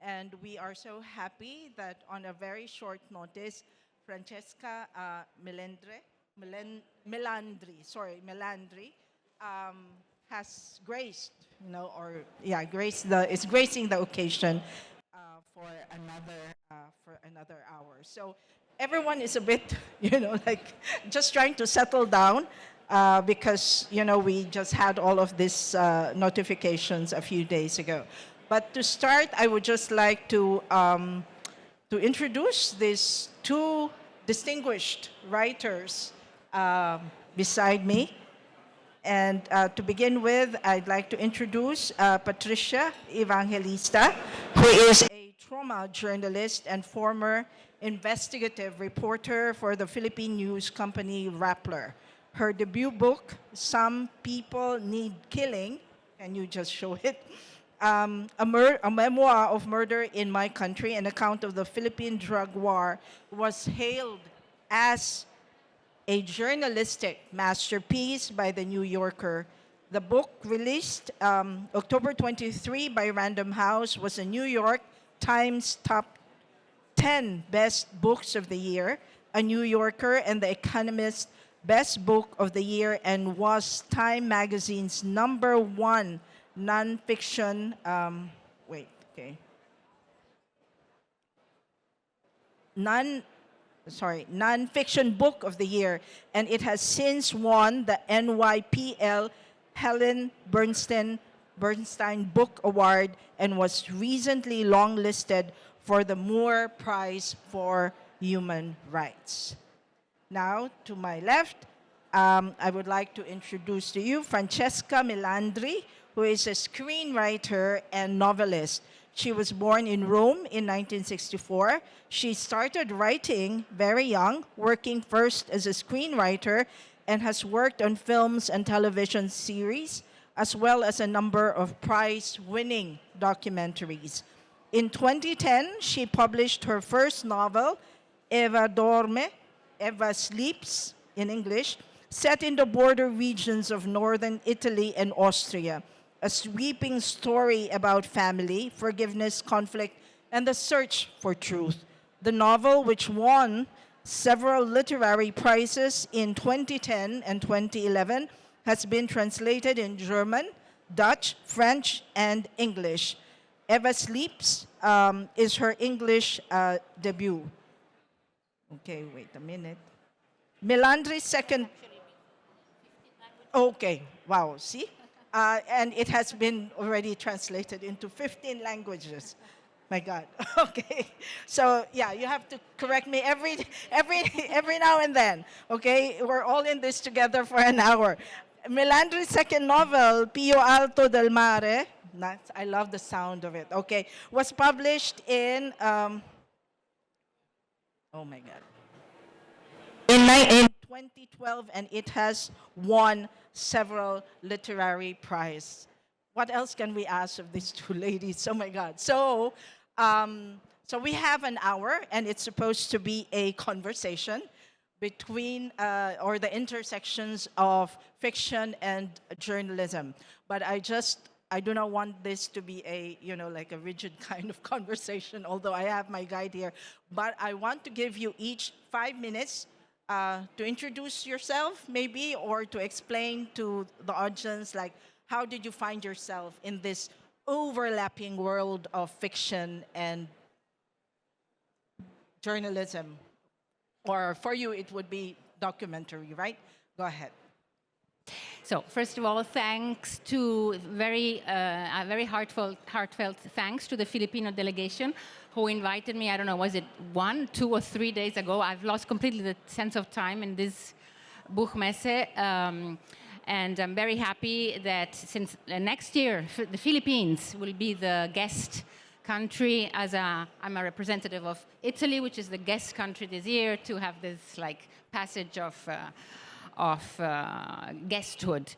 And we are so happy that on a very short notice, Francesca Melandri, um, has graced, is gracing the occasion for another hour. So everyone is a bit, like just trying to settle down because we just had all of these notifications a few days ago. But to start, I would just like to introduce these two distinguished writers beside me. And to begin with, I'd like to introduce Patricia Evangelista, who is a trauma journalist and former investigative reporter for the Philippine news company Rappler. Her debut book, Some People Need Killing, can you just show it? A memoir of murder in my country, an account of the Philippine drug war, was hailed as a journalistic masterpiece by The New Yorker. The book, released October 23 by Random House, was a New York Times top 10 best books of the year, a New Yorker and The Economist best book of the year, and was Time Magazine's #1 nonfiction, nonfiction book of the year, and it has since won the NYPL Helen Bernstein Book Award and was recently longlisted for the Moore Prize for Human Rights. Now, to my left, I would like to introduce to you Francesca Melandri, who is a screenwriter and novelist. She was born in Rome in 1964. She started writing very young, working first as a screenwriter, and has worked on films and television series, as well as a number of prize-winning documentaries. In 2010, she published her first novel, Eva Dorme, Eva Sleeps, in English, set in the border regions of northern Italy and Austria, a sweeping story about family, forgiveness, conflict, and the search for truth. The novel, which won several literary prizes in 2010 and 2011, has been translated in German, Dutch, French, and English. Eva Sleeps is her English debut. Okay, wait a minute. Melandri's second... Okay, wow, see? And it has been already translated into 15 languages. My God. Okay. So yeah, you have to correct me every now and then. Okay, we're all in this together for an hour. Melandri's second novel, Pio Alto del Mare, I love the sound of it. Okay, was published in oh my God, in 2012, and it has won several literary prizes. What else can we ask of these two ladies? Oh my God. So we have an hour, and it's supposed to be a conversation between or the intersections of fiction and journalism. But I do not want this to be a, like a rigid kind of conversation, although I have my guide here. But I want to give you each 5 minutes to introduce yourself, maybe, or to explain to the audience, like, how did you find yourself in this overlapping world of fiction and journalism? Or for you, it would be documentary, right? Go ahead. So, first of all, thanks to a very heartfelt thanks to the Filipino delegation who invited me. I don't know, was it 1, 2, or 3 days ago? I've lost completely the sense of time in this Buchmesse. And I'm very happy that since next year, the Philippines will be the guest country, I'm a representative of Italy, which is the guest country this year, to have this passage of guesthood.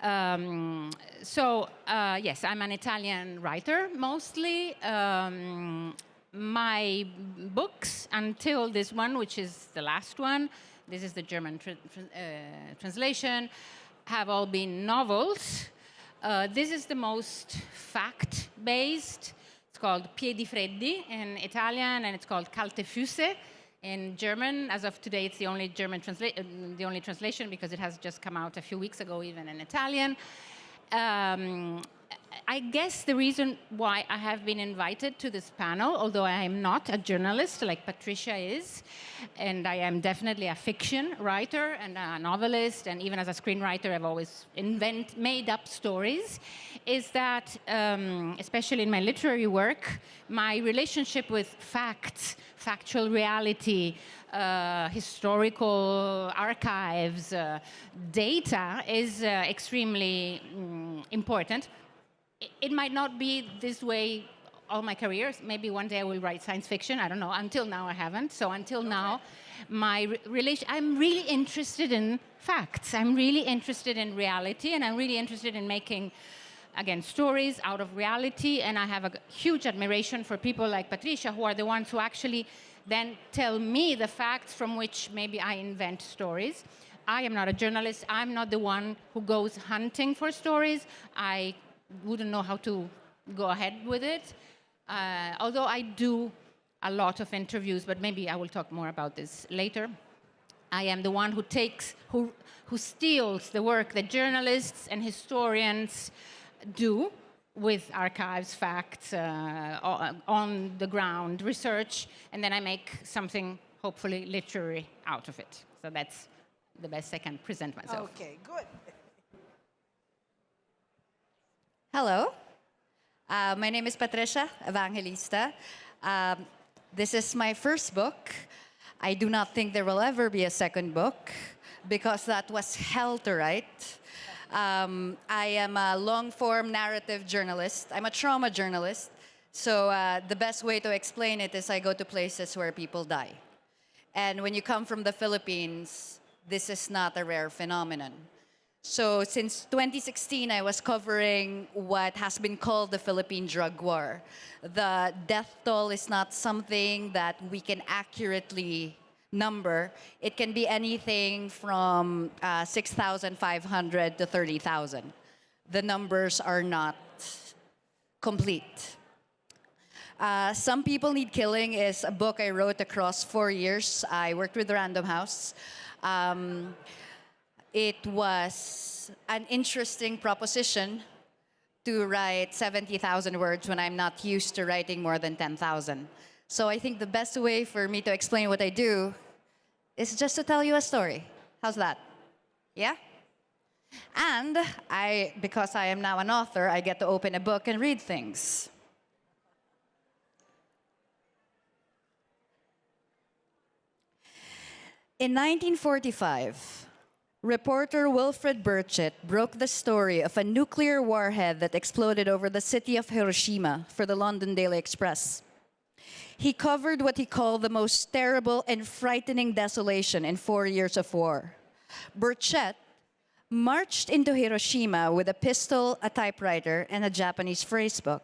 Yes, I'm an Italian writer mostly. My books, until this one, which is the last one, this is the German translation, have all been novels. This is the most fact-based. It's called Piedi Freddi in Italian, and it's called Kalte Füße in German. As of today, it's the only the only translation because it has just come out a few weeks ago, even in Italian. I guess the reason why I have been invited to this panel, although I am not a journalist like Patricia is, and I am definitely a fiction writer and a novelist, and even as a screenwriter, I've always made up stories, is that, especially in my literary work, my relationship with facts, factual reality, historical archives, data is extremely important. It might not be this way all my career. Maybe one day I will write science fiction. I don't know. Until now, I haven't. So until now, my relation. I'm really interested in facts. I'm really interested in reality, and I'm really interested in making, again, stories out of reality. And I have a huge admiration for people like Patricia, who are the ones who actually then tell me the facts from which maybe I invent stories. I am not a journalist. I'm not the one who goes hunting for stories. I wouldn't know how to go ahead with it. Although I do a lot of interviews, but maybe I will talk more about this later. I am the one who steals the work that journalists and historians do with archives, facts, on the ground research, and then I make something hopefully literary out of it. So that's the best I can present myself. Okay, good. Hello, my name is Patricia Evangelista. This is my first book. I do not think there will ever be a second book because that was hell to write. I am a long-form narrative journalist. I'm a trauma journalist. So the best way to explain it is I go to places where people die. And when you come from the Philippines, this is not a rare phenomenon. So since 2016, I was covering what has been called the Philippine drug war. The death toll is not something that we can accurately number. It can be anything from 6,500 to 30,000. The numbers are not complete. Some People Need Killing is a book I wrote across 4 years. I worked with Random House. It was an interesting proposition to write 70,000 words when I'm not used to writing more than 10,000. So I think the best way for me to explain what I do is just to tell you a story. How's that? Yeah? And because I am now an author, I get to open a book and read things. In 1945, reporter Wilfred Burchett broke the story of a nuclear warhead that exploded over the city of Hiroshima for the London Daily Express. He covered what he called the most terrible and frightening desolation in 4 years of war. Burchett marched into Hiroshima with a pistol, a typewriter, and a Japanese phrasebook.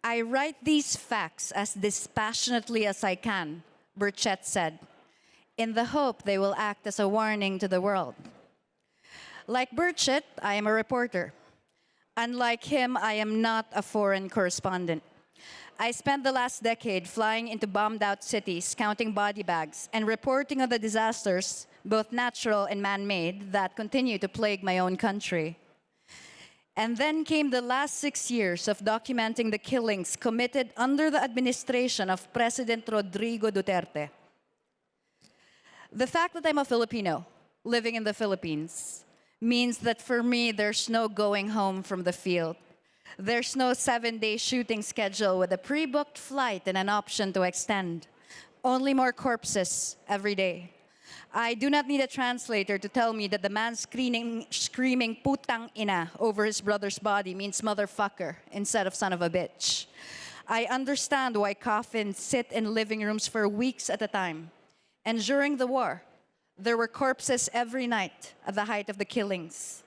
I write these facts as dispassionately as I can, Burchett said, in the hope they will act as a warning to the world. Like Burchett, I am a reporter. Unlike him, I am not a foreign correspondent. I spent the last decade flying into bombed-out cities, counting body bags, and reporting on the disasters, both natural and man-made, that continue to plague my own country. And then came the last 6 years of documenting the killings committed under the administration of President Rodrigo Duterte. The fact that I'm a Filipino living in the Philippines means that for me, there's no going home from the field. There's no 7-day shooting schedule with a pre-booked flight and an option to extend. Only more corpses every day. I do not need a translator to tell me that the man screaming putang ina over his brother's body means motherfucker instead of son of a bitch. I understand why coffins sit in living rooms for weeks at a time. And during the war, there were corpses every night at the height of the killings.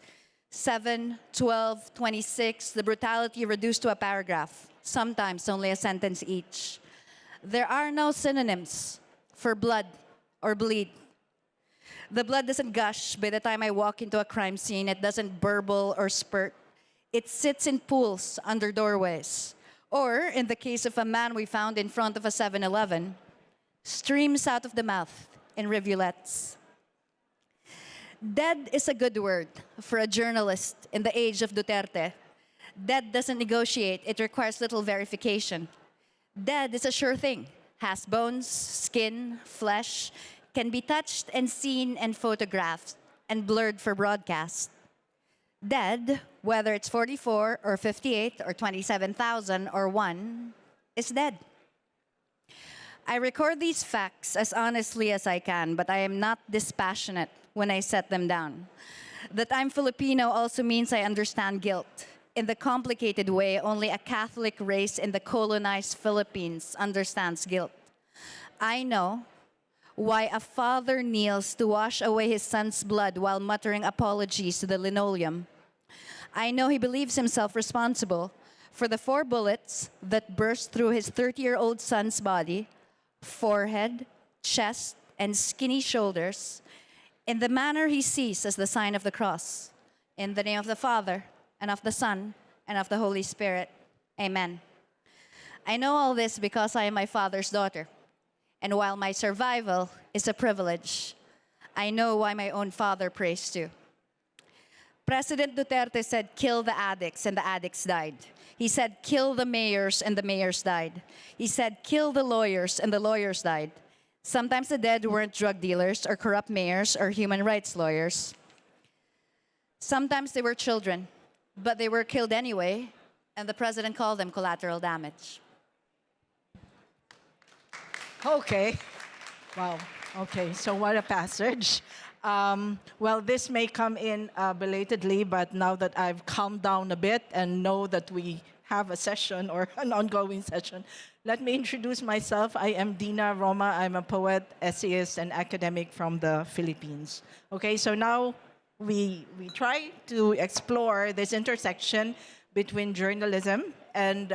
7, 12, 26, the brutality reduced to a paragraph, sometimes only a sentence each. There are no synonyms for blood or bleed. The blood doesn't gush by the time I walk into a crime scene. It doesn't burble or spurt. It sits in pools under doorways, Or, in the case of a man we found in front of a 7-Eleven, streams out of the mouth in rivulets. Dead is a good word for a journalist in the age of Duterte. Dead doesn't negotiate, it requires little verification. Dead is a sure thing, has bones, skin, flesh, can be touched and seen and photographed and blurred for broadcast. Dead, whether it's 44 or 58 or 27,000 or 1, is dead. I record these facts as honestly as I can, but I am not dispassionate when I set them down. That I'm Filipino also means I understand guilt in the complicated way only a Catholic race in the colonized Philippines understands guilt. I know why a father kneels to wash away his son's blood while muttering apologies to the linoleum. I know he believes himself responsible for the 4 bullets that burst through his 30-year-old son's body, forehead, chest, and skinny shoulders, in the manner he sees as the sign of the cross. In the name of the Father, and of the Son, and of the Holy Spirit. Amen. I know all this because I am my father's daughter. And while my survival is a privilege, I know why my own father prays too. President Duterte said, kill the addicts, and the addicts died. He said, kill the mayors, and the mayors died. He said, kill the lawyers, and the lawyers died. Sometimes the dead weren't drug dealers or corrupt mayors or human rights lawyers. Sometimes they were children, but they were killed anyway, and the president called them collateral damage. Okay. Wow. Okay, so what a passage. Well, this may come in belatedly, but now that I've calmed down a bit and know that we have a session or an ongoing session, let me introduce myself. I am Dinah Roma. I'm a poet, essayist, and academic from the Philippines. Okay, so now we try to explore this intersection between journalism and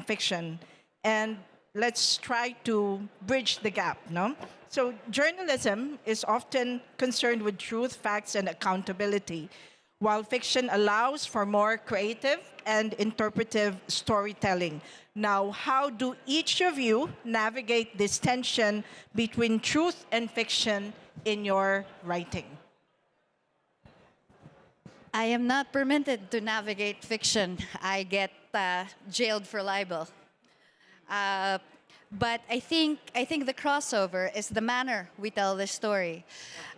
fiction. And let's try to bridge the gap, no? So journalism is often concerned with truth, facts, and accountability, while fiction allows for more creative and interpretive storytelling. Now, how do each of you navigate this tension between truth and fiction in your writing? I am not permitted to navigate fiction. I get jailed for libel. But I think the crossover is the manner we tell the story.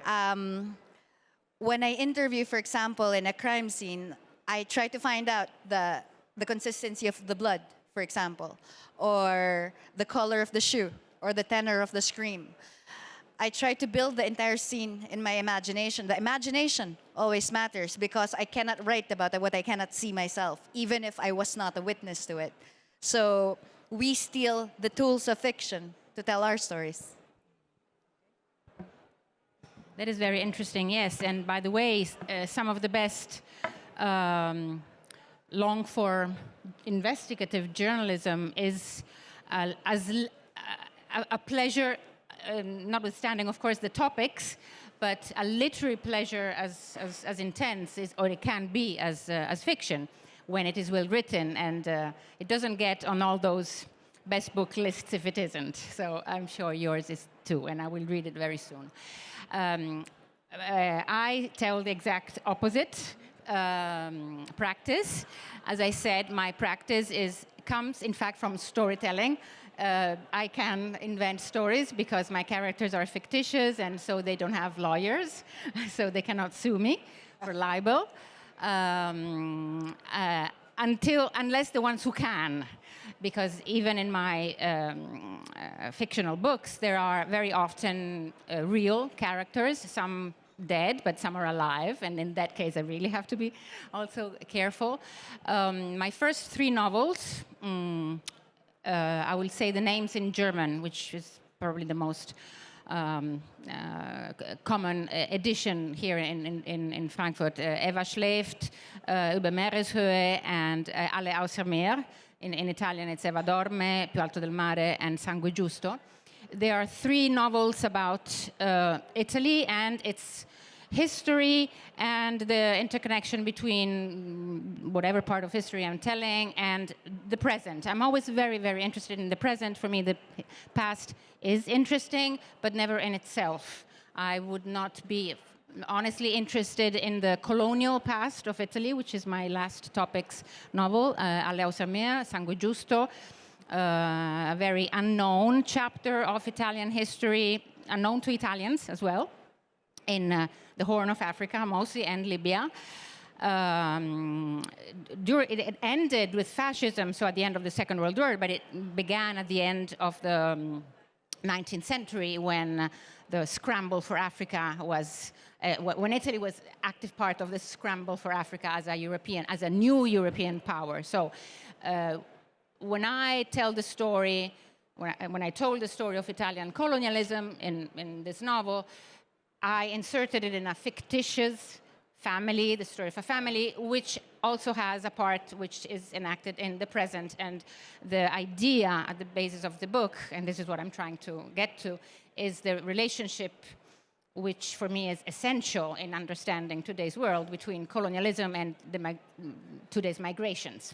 When I interview, for example, in a crime scene, I try to find out the consistency of the blood, for example, or the color of the shoe, or the tenor of the scream. I try to build the entire scene in my imagination. The imagination always matters because I cannot write about what I cannot see myself, even if I was not a witness to it. So we steal the tools of fiction to tell our stories. That is very interesting, yes. And by the way, some of the best long-form investigative journalism is a pleasure, notwithstanding, of course, the topics, but a literary pleasure as intense, or it can be as fiction, when it is well written, and it doesn't get on all those best book lists if it isn't. So I'm sure yours is too, and I will read it very soon. I tell the exact opposite practice. As I said, my practice comes, in fact, from storytelling. I can invent stories because my characters are fictitious, and so they don't have lawyers, so they cannot sue me for libel. Unless the ones who can, because even in my fictional books, there are very often real characters, some dead, but some are alive, and in that case, I really have to be also careful. My first 3 novels, I will say the names in German, which is probably the most common edition here in Frankfurt. Eva schläft, Über Meereshöhe, and Alle außer Meer. In Italian, it's Eva dorme, Più alto del mare, and Sangue giusto. There are 3 novels about Italy and its history and the interconnection between whatever part of history I'm telling, and the present. I'm always very, very interested in the present. For me, the past is interesting, but never in itself. I would not be honestly interested in the colonial past of Italy, which is my last topics novel, Alle Ausermea, Sangue Giusto, a very unknown chapter of Italian history, unknown to Italians as well, in the Horn of Africa mostly, and Libya. It ended with fascism, so at the end of the Second World War, but it began at the end of the 19th century when the scramble for Africa was, when Italy was active part of the scramble for Africa as a new European power. So when I tell the story, when I told the story of Italian colonialism in this novel, I inserted it in a fictitious family, the story of a family, which also has a part which is enacted in the present. And the idea at the basis of the book, and this is what I'm trying to get to, is the relationship which for me is essential in understanding today's world between colonialism and today's migrations,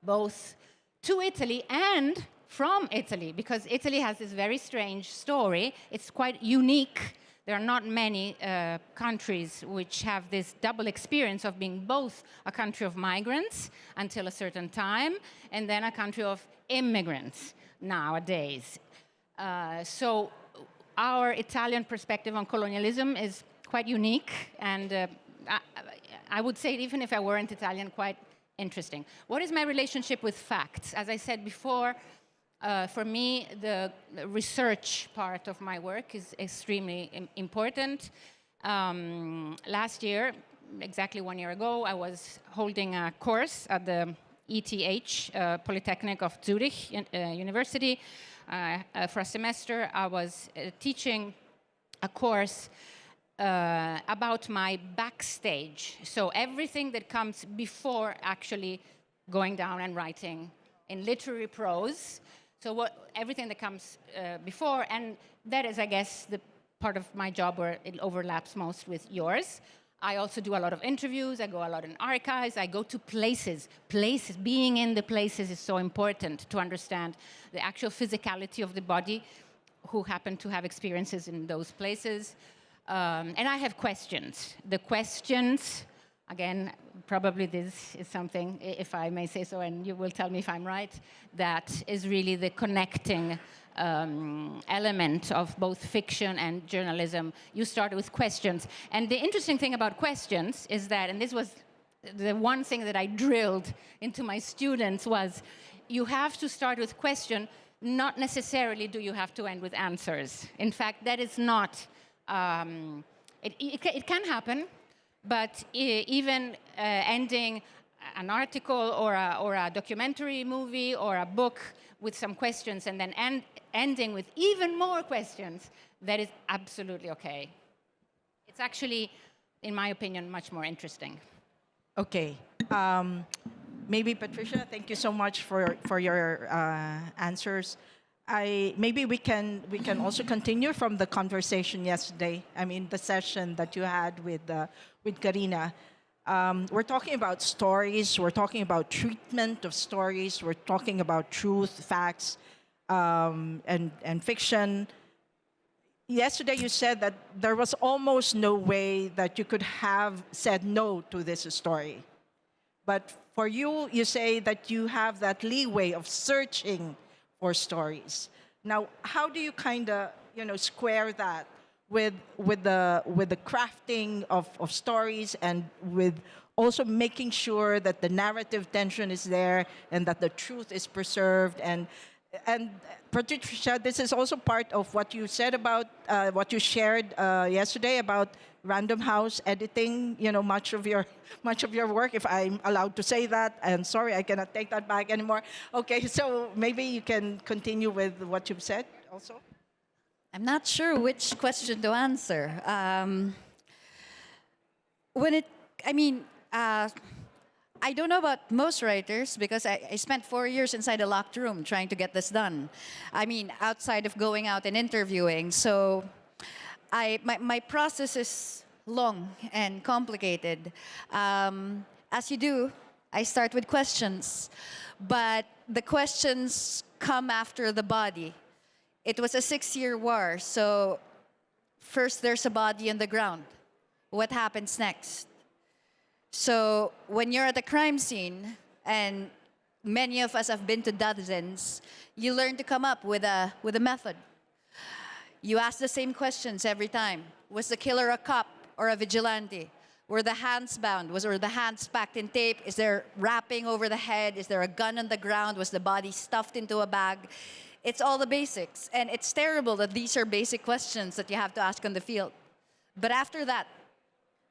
both to Italy and from Italy, because Italy has this very strange story. It's quite unique. There are not many countries which have this double experience of being both a country of migrants until a certain time and then a country of immigrants nowadays. So our Italian perspective on colonialism is quite unique, and I would say, even if I weren't Italian, quite interesting. What is my relationship with facts? As I said before, for me, the research part of my work is extremely important. Last year, exactly 1 year ago, I was holding a course at the ETH, Polytechnic of Zurich University. For a semester, I was teaching a course about my backstage. So everything that comes before actually going down and writing in literary prose. So everything that comes before, and that is, I guess, the part of my job where it overlaps most with yours. I also do a lot of interviews. I go a lot in archives. I go to places. Being in the places is so important to understand the actual physicality of the body, who happen to have experiences in those places. And I have questions. The questions, again, probably this is something, if I may say so, and you will tell me if I'm right, that is really the connecting element of both fiction and journalism. You start with questions. And the interesting thing about questions is that, and this was the one thing that I drilled into my students, was you have to start with question, not necessarily do you have to end with answers. In fact, that is not, it can happen, but even ending an article or a documentary movie or a book with some questions and then ending with even more questions, that is absolutely okay. It's actually, in my opinion, much more interesting. Okay. Maybe Patricia, thank you so much for your answers. Maybe we can also continue from the conversation yesterday. I mean, the session that you had with Karina. We're talking about stories. We're talking about treatment of stories. We're talking about truth, facts, and fiction. Yesterday you said that there was almost no way that you could have said no to this story. But for you, you say that you have that leeway of searching for stories. Now, how do you kind of, square that with the crafting of stories, and with also making sure that the narrative tension is there and that the truth is preserved? And Patricia, this is also part of what you said about what you shared yesterday about Random House editing. Much of your work, if I'm allowed to say that. And sorry, I cannot take that back anymore. Okay, so maybe you can continue with what you've said also. I'm not sure which question to answer. I don't know about most writers, because I spent 4 years inside a locked room trying to get this done. Outside of going out and interviewing. So my process is long and complicated. As you do, I start with questions. But the questions come after the body. It was a 6-year war, so first there's a body on the ground. What happens next? So when you're at a crime scene, and many of us have been to dozens, you learn to come up with a method. You ask the same questions every time. Was the killer a cop or a vigilante? Were the hands bound? Were the hands packed in tape? Is there wrapping over the head? Is there a gun on the ground? Was the body stuffed into a bag? It's all the basics. And it's terrible that these are basic questions that you have to ask on the field. But after that,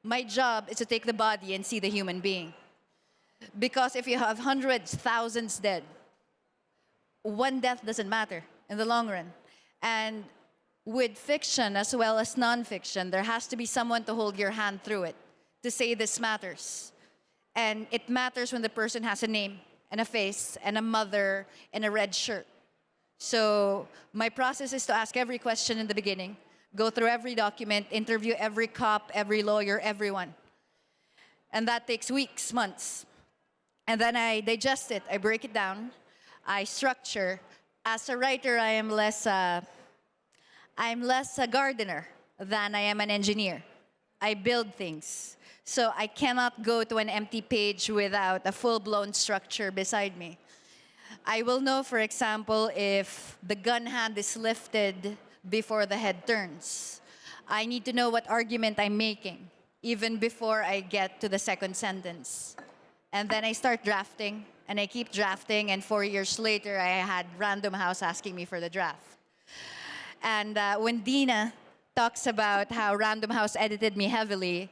my job is to take the body and see the human being. Because if you have hundreds, thousands dead, one death doesn't matter in the long run. And with fiction as well as nonfiction, there has to be someone to hold your hand through it, to say this matters. And it matters when the person has a name and a face and a mother and a red shirt. So my process is to ask every question in the beginning, go through every document, interview every cop, every lawyer, everyone. And that takes weeks, months. And then I digest it, I break it down, I structure. As a writer, I'm less a gardener than I am an engineer. I build things. So I cannot go to an empty page without a full-blown structure beside me. I will know, for example, if the gun hand is lifted before the head turns. I need to know what argument I'm making, even before I get to the second sentence. And then I start drafting, and I keep drafting, and 4 years later, I had Random House asking me for the draft. And when Dinah talks about how Random House edited me heavily,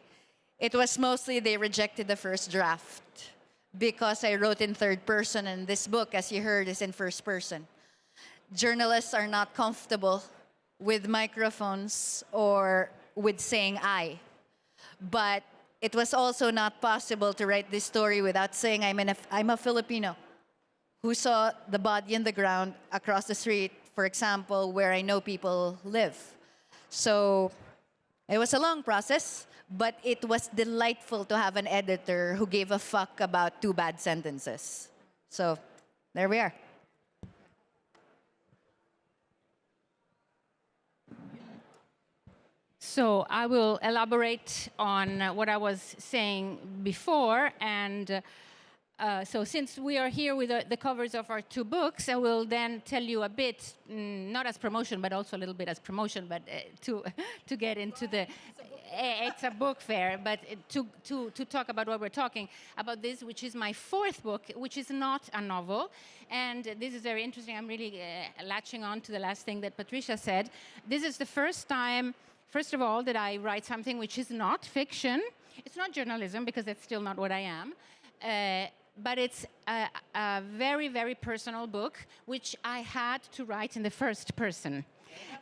it was mostly they rejected the first draft because I wrote in third person, and this book, as you heard, is in first person. Journalists are not comfortable with microphones or with saying I. But it was also not possible to write this story without saying I'm a Filipino who saw the body on the ground across the street, for example, where I know people live. So it was a long process, but it was delightful to have an editor who gave a fuck about 2 bad sentences. So there we are. So I will elaborate on what I was saying before. And so since we are here with the covers of our 2 books, I will then tell you a bit, not as promotion, but also a little bit as promotion, but to get into the... It's a book fair, but to talk about what we're talking about this, which is my 4th book, which is not a novel. And this is very interesting. I'm really latching on to the last thing that Patricia said. This is the first time, first of all, that I write something which is not fiction. It's not journalism, because that's still not what I am. But it's a very, very personal book, which I had to write in the first person.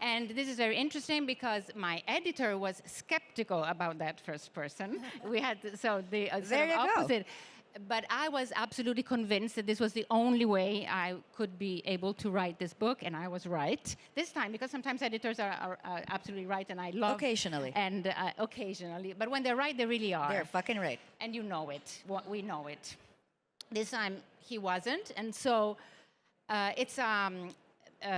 And this is very interesting because my editor was skeptical about that first person. We had so the sort of opposite. But I was absolutely convinced that this was the only way I could be able to write this book, and I was right this time, because sometimes editors are absolutely right, and I love... Occasionally. And occasionally. But when they're right, they really are. They're fucking right. And you know it. We know it. This time, he wasn't. And so it's a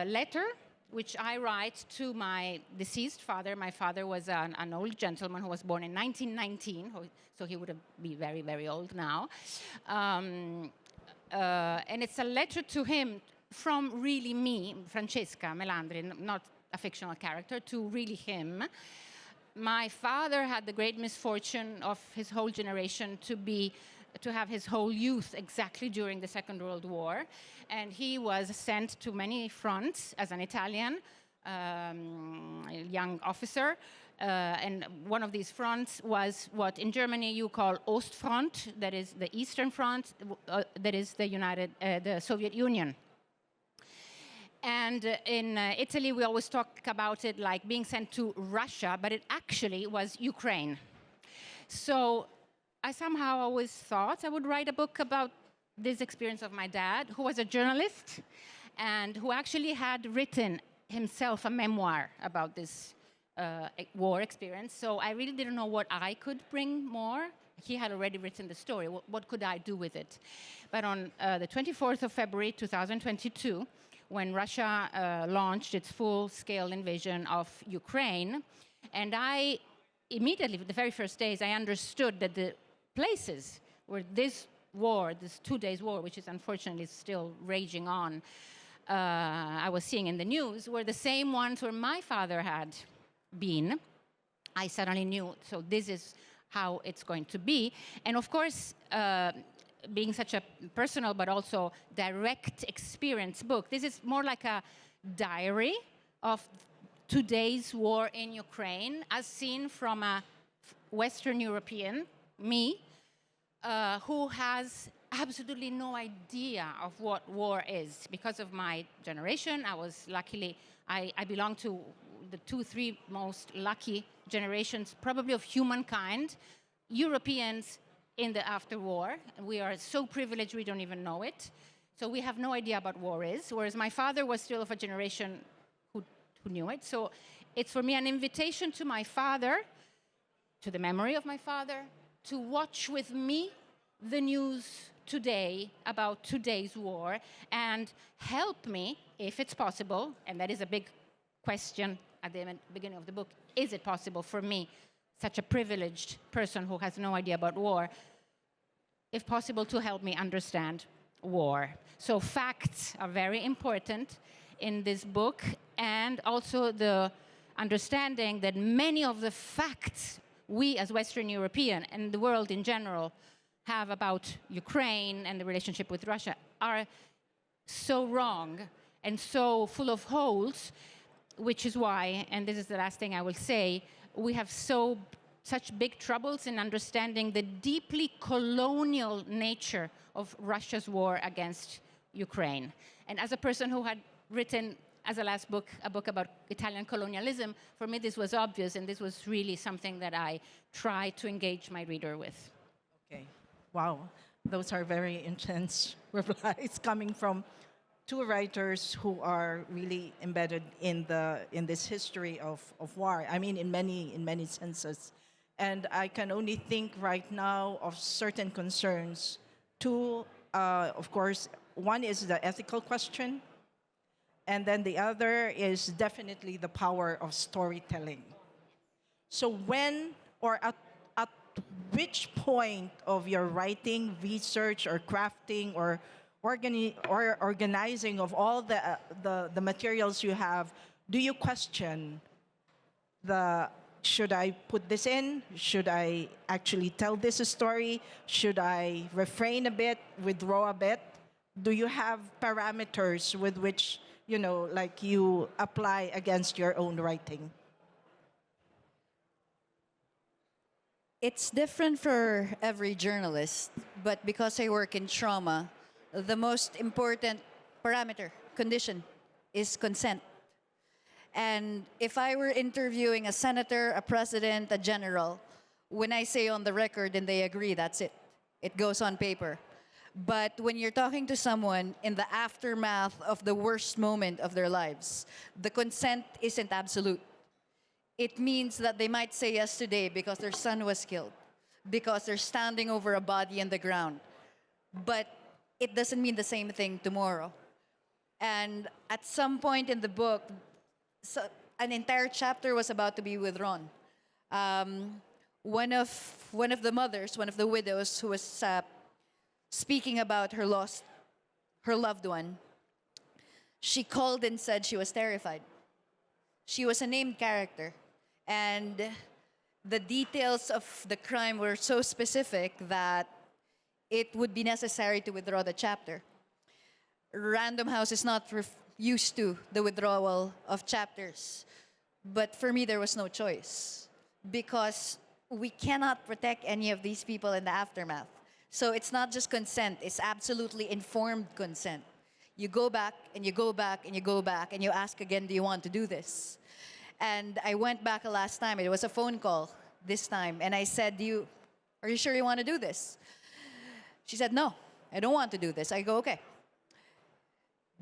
letter which I write to my deceased father. My father was an old gentleman who was born in 1919, so he would be very, very old now. And it's a letter to him from really me, Francesca Melandri, not a fictional character, to really him. My father had the great misfortune of his whole generation to have his whole youth exactly during the Second World War. And he was sent to many fronts as an Italian young officer. And one of these fronts was what in Germany you call Ostfront, that is the Eastern Front, that is the Soviet Union. And in Italy, we always talk about it like being sent to Russia, but it actually was Ukraine. So I somehow always thought I would write a book about this experience of my dad, who was a journalist and who actually had written himself a memoir about this war experience. So I really didn't know what I could bring more. he had already written the story. What could I do with it? But on the 24th of February 2022, when Russia launched its full-scale invasion of Ukraine, and I immediately, the very first days, I understood that the places where this war, this 2 days war, which is unfortunately still raging on, I was seeing in the news, were the same ones where my father had been. I suddenly knew, so this is how it's going to be. And of course, being such a personal but also direct experience book, this is more like a diary of today's war in Ukraine as seen from a Western European, me, who has absolutely no idea of what war is. Because of my generation, I was luckily, I belong to the 2-3 most lucky generations, probably of humankind, Europeans in the after-war. We are so privileged we don't even know it. So we have no idea about war is, whereas my father was still of a generation who knew it. So it's for me an invitation to my father, to the memory of my father, to watch with me the news today about today's war and help me, if it's possible, and that is a big question at the beginning of the book, is it possible for me, such a privileged person who has no idea about war, if possible, to help me understand war? So facts are very important in this book, and also the understanding that many of the facts we as Western European and the world in general have about Ukraine and the relationship with Russia are so wrong and so full of holes, which is why, and this is the last thing I will say, we have such big troubles in understanding the deeply colonial nature of Russia's war against Ukraine. And as a person who had written, as a last book, a book about Italian colonialism, for me this was obvious, and this was really something that I tried to engage my reader with. Okay. Wow. Those are very intense replies coming from two writers who are really embedded in this history of war. I mean, in many senses. And I can only think right now of certain concerns. Two, of course, one is the ethical question, and then the other is definitely the power of storytelling. So when or at which point of your writing, research, or crafting, or organizing of all the materials you have, do you question should I put this in? Should I actually tell this story? Should I refrain a bit, withdraw a bit? Do you have parameters with which, like you apply against your own writing? It's different for every journalist, but because I work in trauma, the most important parameter, condition, is consent. And if I were interviewing a senator, a president, a general, when I say on the record and they agree, that's it. It goes on paper. But when you're talking to someone in the aftermath of the worst moment of their lives, the consent isn't absolute. It means that they might say yes today because their son was killed, because they're standing over a body in the ground. But it doesn't mean the same thing tomorrow. And at some point in the book, an entire chapter was about to be withdrawn. One of the mothers, one of the widows who was speaking about her loved one, she called and said she was terrified. She was a named character, and the details of the crime were so specific that it would be necessary to withdraw the chapter. Random House is not used to the withdrawal of chapters, but for me there was no choice because we cannot protect any of these people in the aftermath. So it's not just consent, it's absolutely informed consent. You go back and you go back and you go back and you ask again, do you want to do this? And I went back a last time, it was a phone call this time, and I said, are you sure you want to do this? She said, no, I don't want to do this. I go, okay.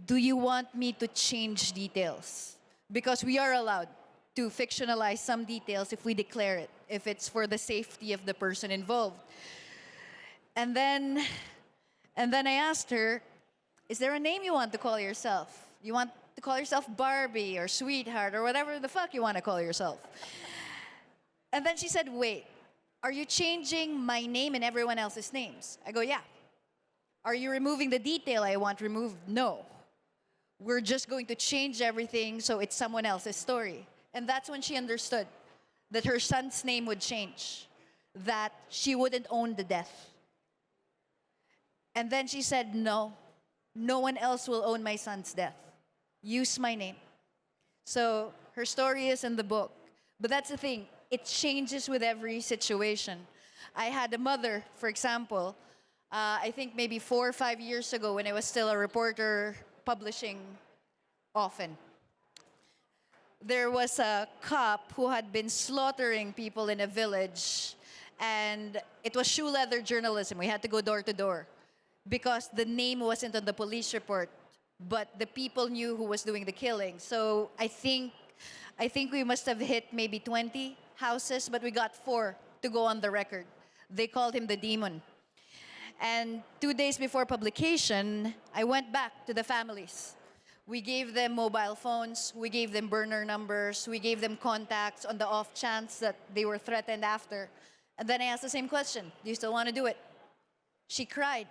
Do you want me to change details? Because we are allowed. to fictionalize some details if we declare it, if it's for the safety of the person involved. And then I asked her, is there a name you want to call yourself? You want to call yourself Barbie or Sweetheart or whatever the fuck you want to call yourself? And then she said, wait, are you changing my name and everyone else's names? I go, yeah. Are you removing the detail I want removed? No. We're just going to change everything so it's someone else's story. And that's when she understood that her son's name would change, that she wouldn't own the death. And then she said, no, no one else will own my son's death. Use my name. So her story is in the book. But that's the thing, it changes with every situation. I had a mother, for example, I think maybe 4 or 5 years ago when I was still a reporter publishing often. There was a cop who had been slaughtering people in a village, and it was shoe leather journalism. We had to go door to door because the name wasn't on the police report, but the people knew who was doing the killing. So I think we must have hit maybe 20 houses, but we got 4 to go on the record. They called him the demon. And 2 days before publication, I went back to the families. We gave them mobile phones, we gave them burner numbers, we gave them contacts on the off chance that they were threatened after. And then I asked the same question, do you still want to do it? She cried.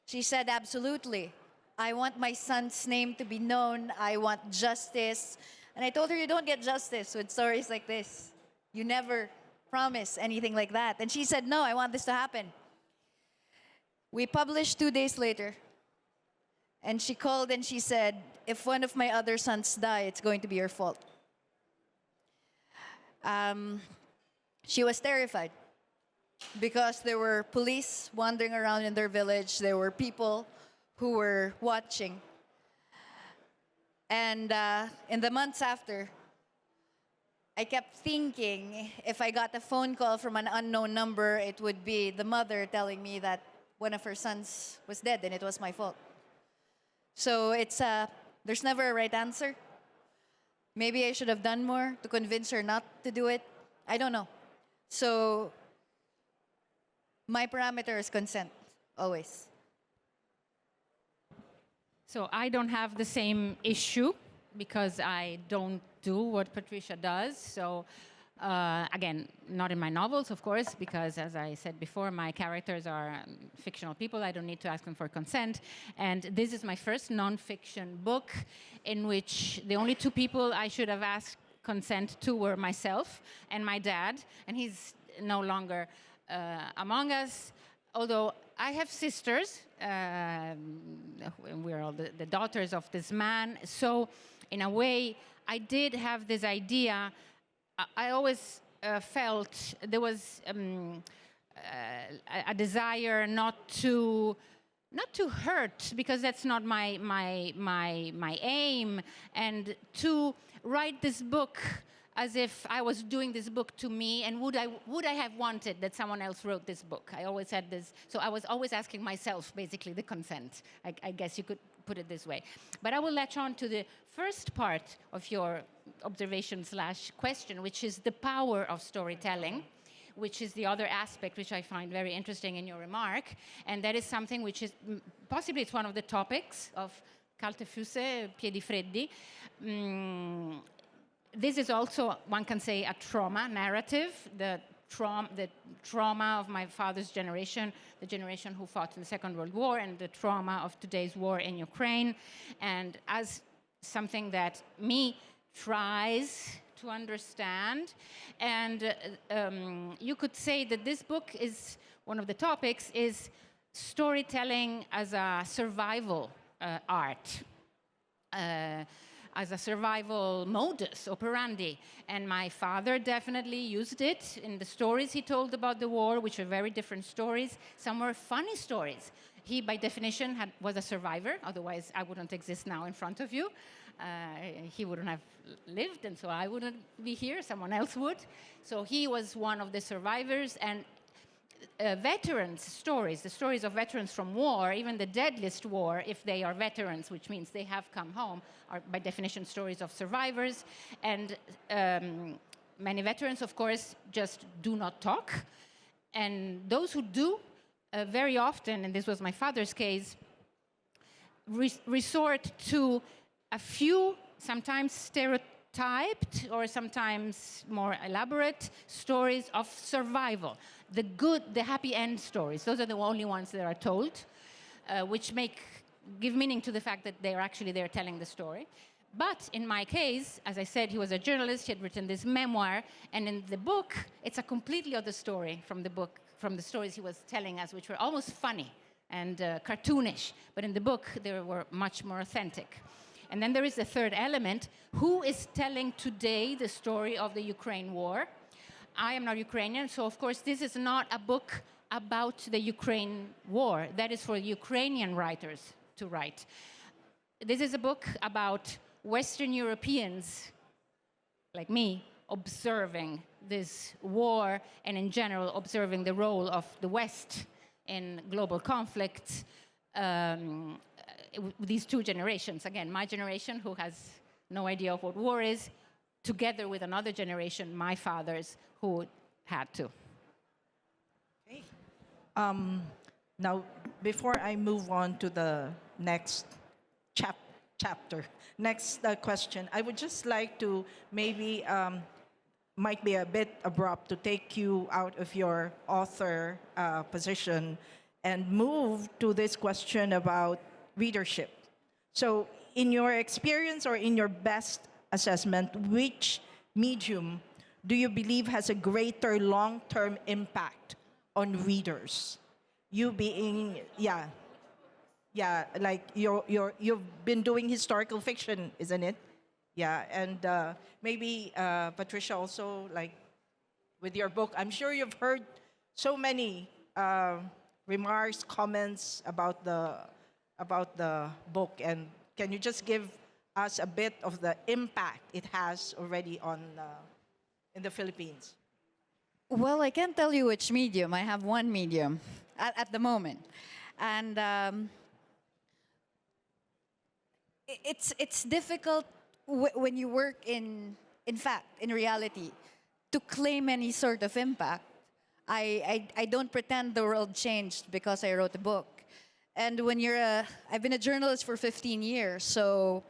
She said, absolutely. I want my son's name to be known. I want justice. And I told her, you don't get justice with stories like this. You never promise anything like that. And she said, no, I want this to happen. We published 2 days later. And she called and she said, if one of my other sons die, it's going to be your fault. She was terrified because there were police wandering around in their village. There were people who were watching. And in the months after, I kept thinking if I got a phone call from an unknown number, it would be the mother telling me that one of her sons was dead and it was my fault. So there's never a right answer. Maybe I should have done more to convince her not to do it. I don't know. So my parameter is consent, always. So I don't have the same issue because I don't do what Patricia does. So again, not in my novels, of course, because as I said before, my characters are fictional people. I don't need to ask them for consent. And this is my first non-fiction book in which the only 2 people I should have asked consent to were myself and my dad. And he's no longer among us, although I have sisters. We're all the daughters of this man. So in a way, I did have this idea. I always felt there was a desire not to hurt, because that's not my aim, and to write this book as if I was doing this book to me, and would I have wanted that someone else wrote this book? I always had this, so I was always asking myself, basically, the consent. I guess you could put it this way. But I will latch on to the first part of your observation/question, which is the power of storytelling, which is the other aspect which I find very interesting in your remark. And that is something which is, possibly it's one of the topics of Kalte Füße, Piedi Freddi. This is also, one can say, a trauma narrative, the trauma of my father's generation, the generation who fought in the Second World War, and the trauma of today's war in Ukraine. And as something that me tries to understand. And you could say that this book is, one of the topics is storytelling as a survival art. As a survival modus operandi. And my father definitely used it in the stories he told about the war, which are very different stories. Some were funny stories. He, by definition, was a survivor. Otherwise, I wouldn't exist now in front of you. He wouldn't have lived, and so I wouldn't be here. Someone else would. So he was one of the survivors. And veterans' stories, the stories of veterans from war, even the deadliest war, if they are veterans, which means they have come home, are by definition stories of survivors. And many veterans, of course, just do not talk. And those who do, very often, and this was my father's case, resort to a few, sometimes stereotyped or sometimes more elaborate stories of survival. The good, the happy end stories. Those are the only ones that are told, which give meaning to the fact that they're actually there telling the story. But in my case, as I said, he was a journalist, he had written this memoir, and in the book, it's a completely other story from the book, from the stories he was telling us, which were almost funny and cartoonish. But in the book, they were much more authentic. And then there is the third element. Who is telling today the story of the Ukraine war? I am not Ukrainian, so of course this is not a book about the Ukraine war. That is for Ukrainian writers to write. This is a book about Western Europeans, like me, observing this war and in general observing the role of the West in global conflict. These two generations, again, my generation who has no idea of what war is, together with another generation, my fathers, who had to. Okay. Now, before I move on to the next chapter, next question, I would just like to maybe, might be a bit abrupt, to take you out of your author position and move to this question about readership. So, in your experience or in your best assessment, which medium do you believe has a greater long-term impact on readers? You being, like you've been doing historical fiction, isn't it? Yeah, and maybe Patricia also, like with your book, I'm sure you've heard so many remarks, comments about the book, and can you just give us a bit of the impact it has already on in the Philippines? Well, I can't tell you which medium. I have one medium at the moment. And it's difficult when you work in fact, in reality, to claim any sort of impact. I don't pretend the world changed because I wrote a book. And when I've been a journalist for 15 years, so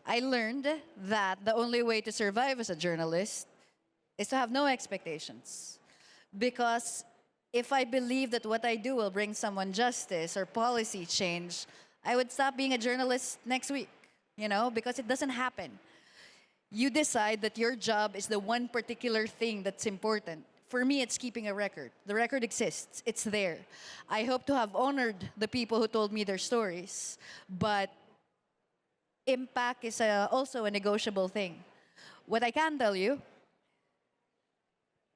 I learned that the only way to survive as a journalist is to have no expectations. Because if I believe that what I do will bring someone justice or policy change, I would stop being a journalist next week, because it doesn't happen. You decide that your job is the one particular thing that's important. For me, it's keeping a record. The record exists. It's there. I hope to have honored the people who told me their stories. But impact is also a negotiable thing. What I can tell you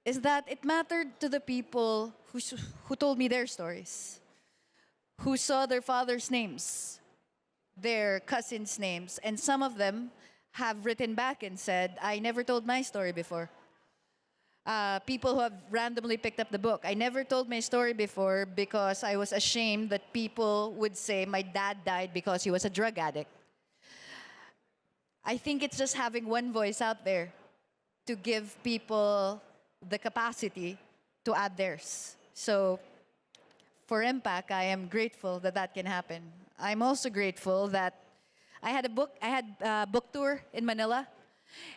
is that it mattered to the people who told me their stories, who saw their father's names, their cousins' names, and some of them have written back and said, I never told my story before. People who have randomly picked up the book. I never told my story before because I was ashamed that people would say my dad died because he was a drug addict. I think it's just having one voice out there to give people the capacity to add theirs. So for impact, I am grateful that that can happen. I'm also grateful that I had a book tour in Manila,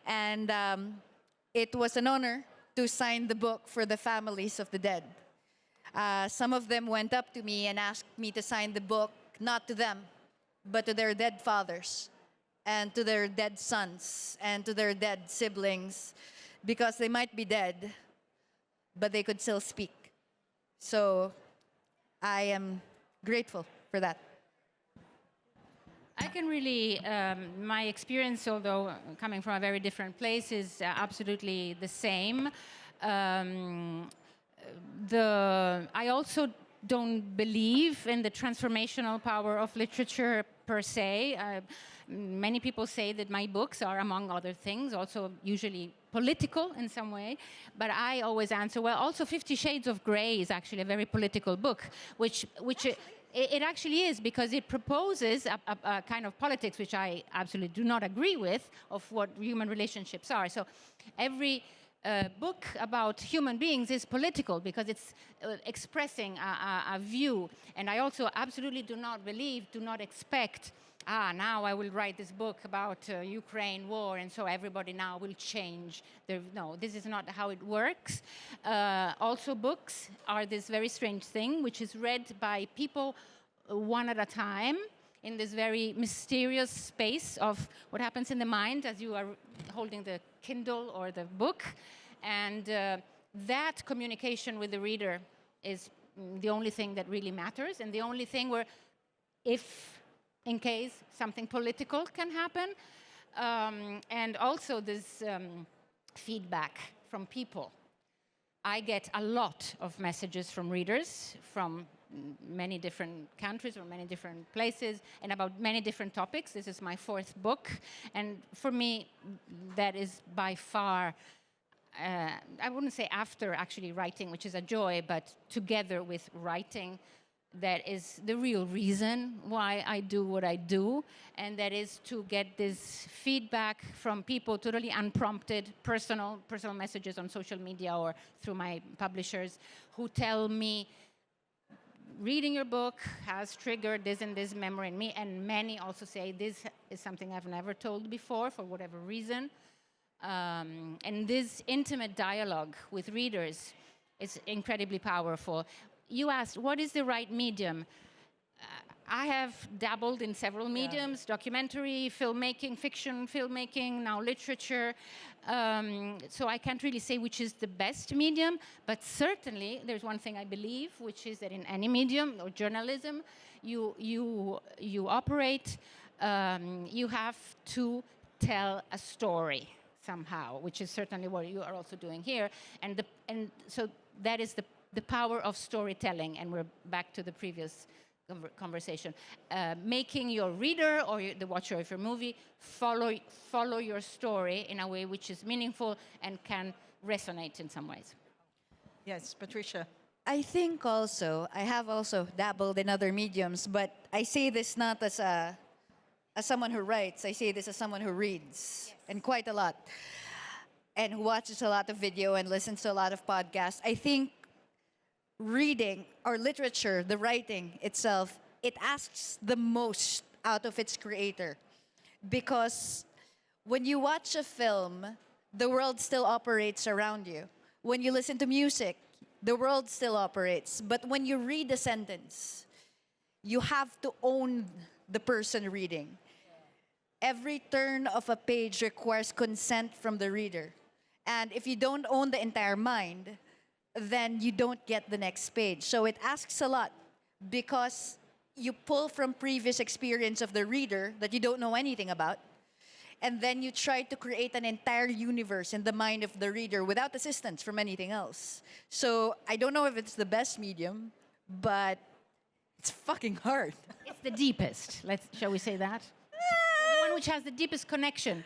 and it was an honor to sign the book for the families of the dead. Some of them went up to me and asked me to sign the book, not to them, but to their dead fathers, and to their dead sons, and to their dead siblings, because they might be dead, but they could still speak. So I am grateful for that. I can really, my experience, although coming from a very different place, is absolutely the same. I also don't believe in the transformational power of literature per se. Many people say that my books are, among other things, also usually political in some way, but I always answer, well, also 50 Shades of Grey is actually a very political book, which it actually is, because it proposes a kind of politics which I absolutely do not agree with, of what human relationships are. So every book about human beings is political because it's expressing a view. And I also absolutely do not expect, now I will write this book about Ukraine war, and so everybody now will change. No, this is not how it works. Also, books are this very strange thing, which is read by people one at a time in this very mysterious space of what happens in the mind as you are holding the Kindle or the book. And that communication with the reader is the only thing that really matters, and the only thing where, if in case something political can happen, and also this feedback from people. I get a lot of messages from readers from many different countries or many different places and about many different topics. This is my 4th book, and for me that is by far, I wouldn't say after actually writing, which is a joy, but together with writing, that is the real reason why I do what I do, and that is to get this feedback from people, totally unprompted, personal messages on social media or through my publishers, who tell me, reading your book has triggered this and this memory in me, and many also say, this is something I've never told before for whatever reason. And this intimate dialogue with readers is incredibly powerful. You asked, what is the right medium? I have dabbled in several mediums, documentary, filmmaking, fiction filmmaking, now literature. So I can't really say which is the best medium, but certainly there's one thing I believe, which is that in any medium or journalism, you operate, you have to tell a story somehow, which is certainly what you are also doing here. And so that is the power of storytelling, and we're back to the previous conversation. Making your reader or the watcher of your movie follow your story in a way which is meaningful and can resonate in some ways. Yes, Patricia. I think also, I have also dabbled in other mediums, but I say this not as someone who writes, I say this as someone who reads, and quite a lot, and who watches a lot of video and listens to a lot of podcasts. I think reading or literature, the writing itself, it asks the most out of its creator. Because when you watch a film, the world still operates around you. When you listen to music, the world still operates. But when you read a sentence, you have to own the person reading. Every turn of a page requires consent from the reader. And if you don't own the entire mind, then you don't get the next page. So it asks a lot, because you pull from previous experience of the reader that you don't know anything about, and then you try to create an entire universe in the mind of the reader without assistance from anything else. So I don't know if it's the best medium, but it's fucking hard. It's the deepest, shall we say that? The one which has the deepest connection.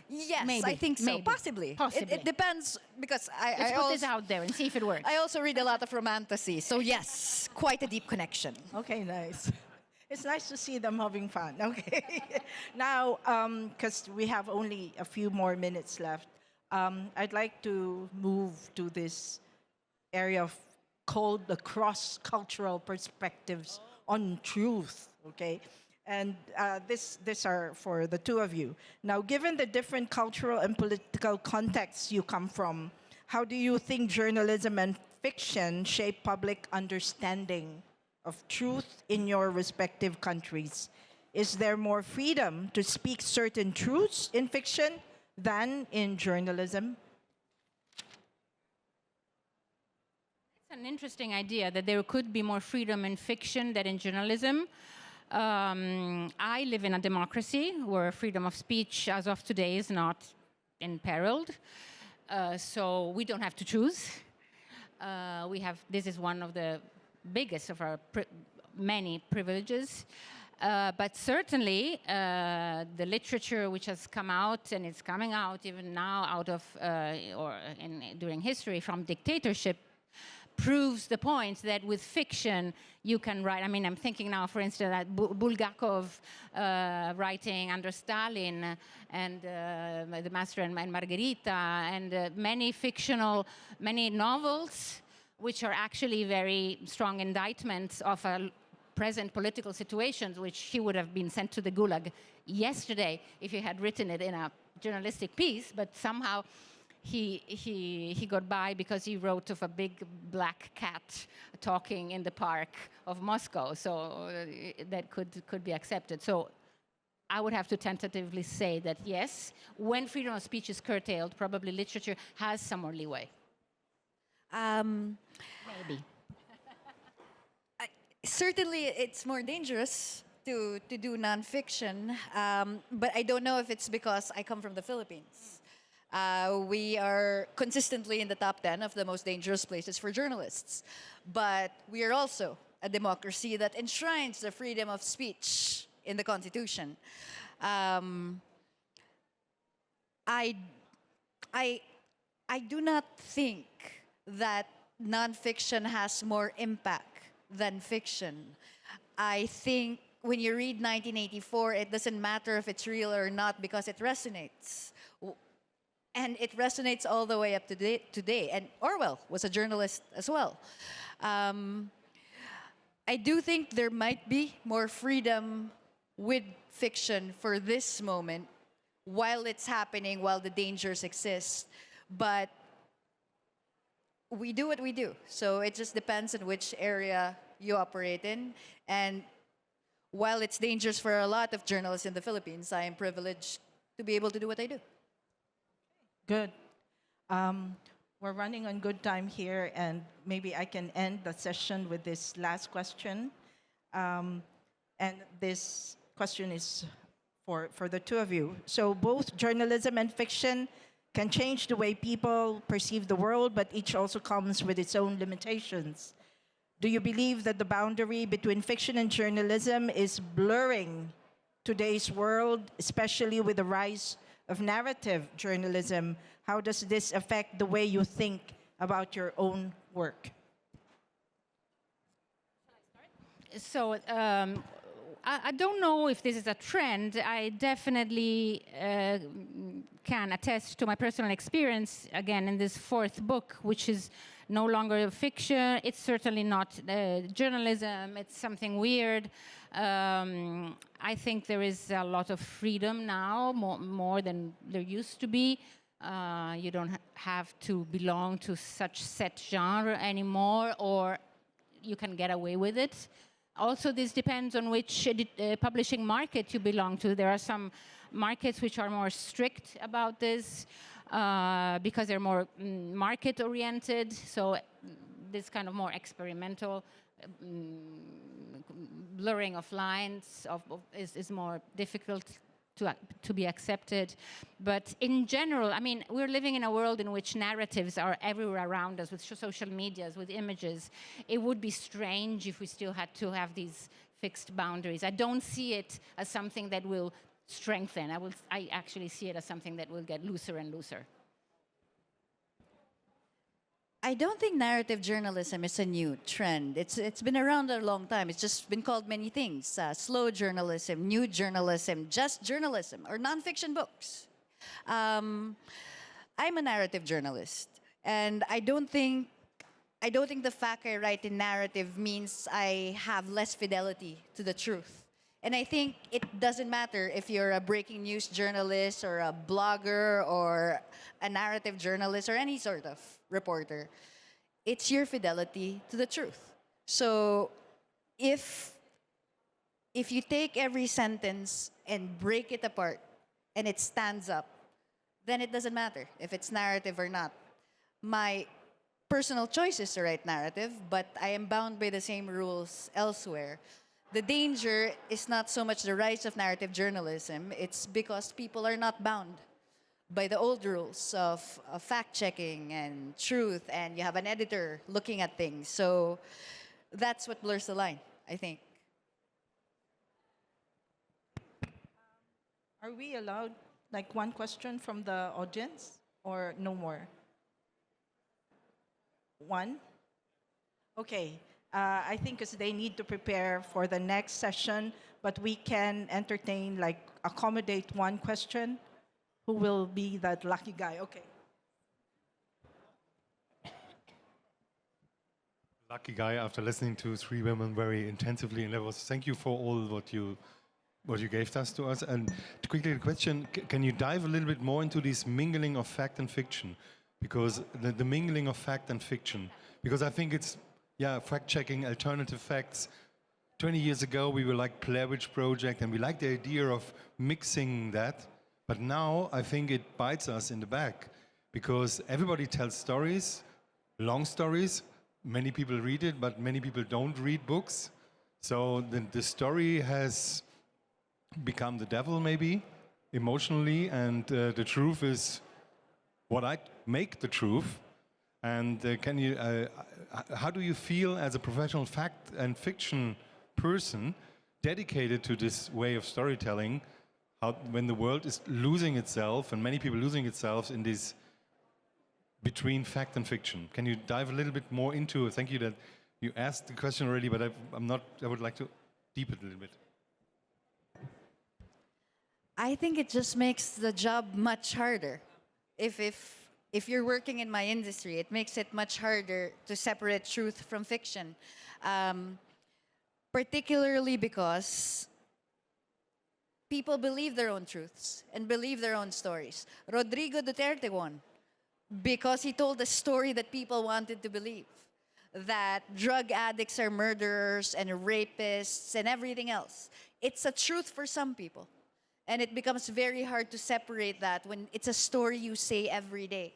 Yes, Maybe, I think so. maybe. Possibly. Possibly. It depends, because Let's put this out there and see if it works. I also read a lot of romantasy. So yes, quite a deep connection. Okay, nice. It's nice to see them having fun. Okay. Now, because we have only a few more minutes left, I'd like to move to this area called the cross-cultural perspectives on truth. Okay. And this are for the two of you. Now, given the different cultural and political contexts you come from, how do you think journalism and fiction shape public understanding of truth in your respective countries? Is there more freedom to speak certain truths in fiction than in journalism? It's an interesting idea that there could be more freedom in fiction than in journalism. I live in a democracy where freedom of speech as of today is not imperiled. So we don't have to choose. This is one of the biggest of our many privileges. But certainly, the literature which has come out, and it's coming out even now out of, during history from dictatorship, proves the point that with fiction you can write. I mean, I'm thinking now, for instance, that Bulgakov writing under Stalin, and The Master and Margarita, and many novels which are actually very strong indictments of a present political situations, which he would have been sent to the gulag yesterday if he had written it in a journalistic piece, but somehow he got by because he wrote of a big black cat talking in the park of Moscow, so that could be accepted. So I would have to tentatively say that yes, when freedom of speech is curtailed, probably literature has some more leeway. Maybe. Certainly, it's more dangerous to do nonfiction, but I don't know if it's because I come from the Philippines. We are consistently in the top 10 of the most dangerous places for journalists. But we are also a democracy that enshrines the freedom of speech in the Constitution. I do not think that nonfiction has more impact than fiction. I think when you read 1984, it doesn't matter if it's real or not because it resonates. And it resonates all the way up to today. And Orwell was a journalist as well. I do think there might be more freedom with fiction for this moment while it's happening, while the dangers exist. But we do what we do. So it just depends on which area you operate in. And while it's dangerous for a lot of journalists in the Philippines, I am privileged to be able to do what I do. Good. We're running on good time here, and maybe I can end the session with this last question. And this question is for the two of you. So both journalism and fiction can change the way people perceive the world, but each also comes with its own limitations. Do you believe that the boundary between fiction and journalism is blurring today's world, especially with the rise of narrative journalism? How does this affect the way you think about your own work? So I don't know if this is a trend. I definitely can attest to my personal experience, again, in this fourth book, which is no longer fiction. It's certainly not journalism. It's something weird. I think there is a lot of freedom now, more than there used to be. You don't have to belong to such set genre anymore, or you can get away with it. Also, this depends on which publishing market you belong to. There are some markets which are more strict about this because they're more market-oriented. So this kind of more experimental blurring of lines is more difficult to be accepted. But in general, I mean, we're living in a world in which narratives are everywhere around us with social medias, with images. It would be strange if we still had to have these fixed boundaries. I don't see it as something that will strengthen. I actually see it as something that will get looser and looser. I don't think narrative journalism is a new trend. It's been around a long time. It's just been called many things: slow journalism, new journalism, just journalism, or nonfiction books. I'm a narrative journalist, and I don't think the fact I write in narrative means I have less fidelity to the truth. And I think it doesn't matter if you're a breaking news journalist or a blogger or a narrative journalist or any sort of reporter. It's your fidelity to the truth. So if you take every sentence and break it apart and it stands up, then it doesn't matter if it's narrative or not. My personal choice is to write narrative, but I am bound by the same rules elsewhere. The danger is not so much the rise of narrative journalism, it's because people are not bound by the old rules of fact-checking and truth, and you have an editor looking at things. So that's what blurs the line, I think. Are we allowed like one question from the audience or no more? One? Okay. I think because they need to prepare for the next session, but we can entertain, like, accommodate one question. Who will be that lucky guy? Okay. Lucky guy after listening to three women very intensively, and that was thank you for all what you gave us to us. And quickly, the question: can you dive a little bit more into this mingling of fact and fiction? Because the mingling of fact and fiction, because I think it's fact-checking alternative facts. 20 years ago, we were like Blair Witch Project, and we liked the idea of mixing that. But now I think it bites us in the back because everybody tells stories, long stories. Many people read it, but many people don't read books. So the story has become the devil, maybe, emotionally, and the truth is what I make the truth. And how do you feel as a professional fact and fiction person dedicated to this way of storytelling, when the world is losing itself and many people losing itself in this between fact and fiction? Can you dive a little bit more into it? Thank you that you asked the question already, but I would like to deepen it a little bit. I think it just makes the job much harder. If you're working in my industry, it makes it much harder to separate truth from fiction. Particularly because people believe their own truths and believe their own stories. Rodrigo Duterte won because he told a story that people wanted to believe, that drug addicts are murderers and rapists and everything else. It's a truth for some people. And it becomes very hard to separate that when it's a story you say every day.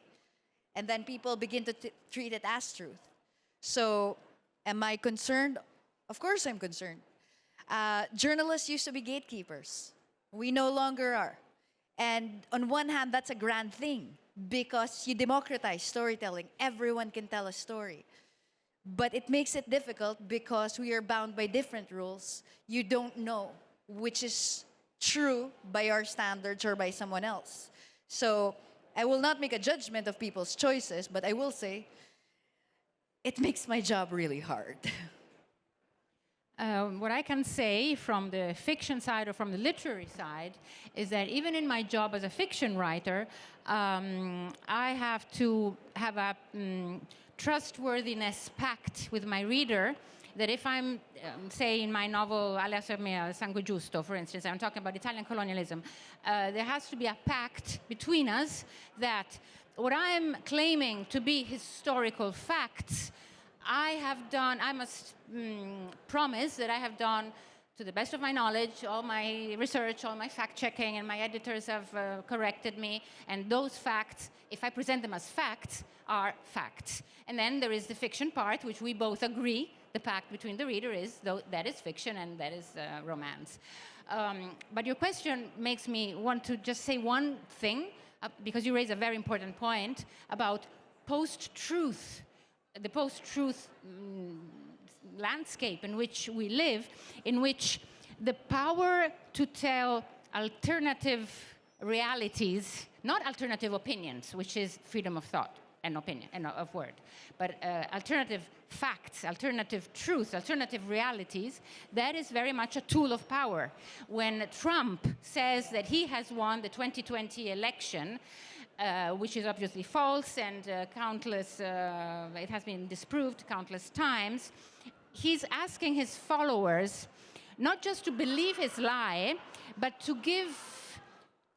And then people begin to treat it as truth. So, am I concerned? Of course I'm concerned. Journalists used to be gatekeepers. We no longer are. And on one hand, that's a grand thing because you democratize storytelling. Everyone can tell a story. But it makes it difficult because we are bound by different rules. You don't know which is true by our standards or by someone else. So I will not make a judgment of people's choices, but I will say it makes my job really hard. What I can say from the fiction side or from the literary side is that even in my job as a fiction writer, I have to have a trustworthiness pact with my reader that if I'm, say, in my novel Alla Mia Sangue Giusto, for instance, I'm talking about Italian colonialism, there has to be a pact between us that what I'm claiming to be historical facts, I must promise that I have done, to the best of my knowledge, all my research, all my fact-checking, and my editors have corrected me, and those facts, if I present them as facts, are facts. And then there is the fiction part, which we both agree, the pact between the reader is, that is fiction and that is romance. But your question makes me want to just say one thing, because you raise a very important point about post-truth, the post-truth landscape in which we live, in which the power to tell alternative realities, not alternative opinions, which is freedom of thought and opinion and of word, but alternative facts, alternative truths, alternative realities, that is very much a tool of power. When Trump says that he has won the 2020 election, which is obviously false and it has been disproved countless times, he's asking his followers not just to believe his lie, but to give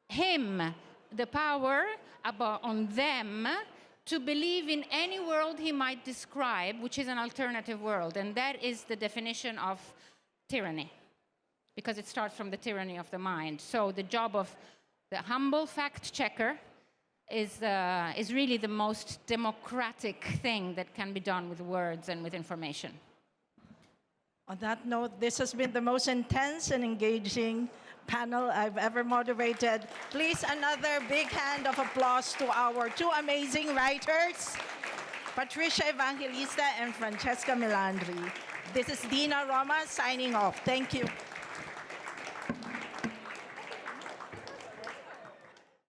him the power on them to believe in any world he might describe, which is an alternative world. And that is the definition of tyranny, because it starts from the tyranny of the mind. So the job of the humble fact checker is really the most democratic thing that can be done with words and with information. On that note, this has been the most intense and engaging panel I've ever moderated. Please, another big hand of applause to our two amazing writers, Patricia Evangelista and Francesca Melandri. This is Dinah Roma signing off. Thank you.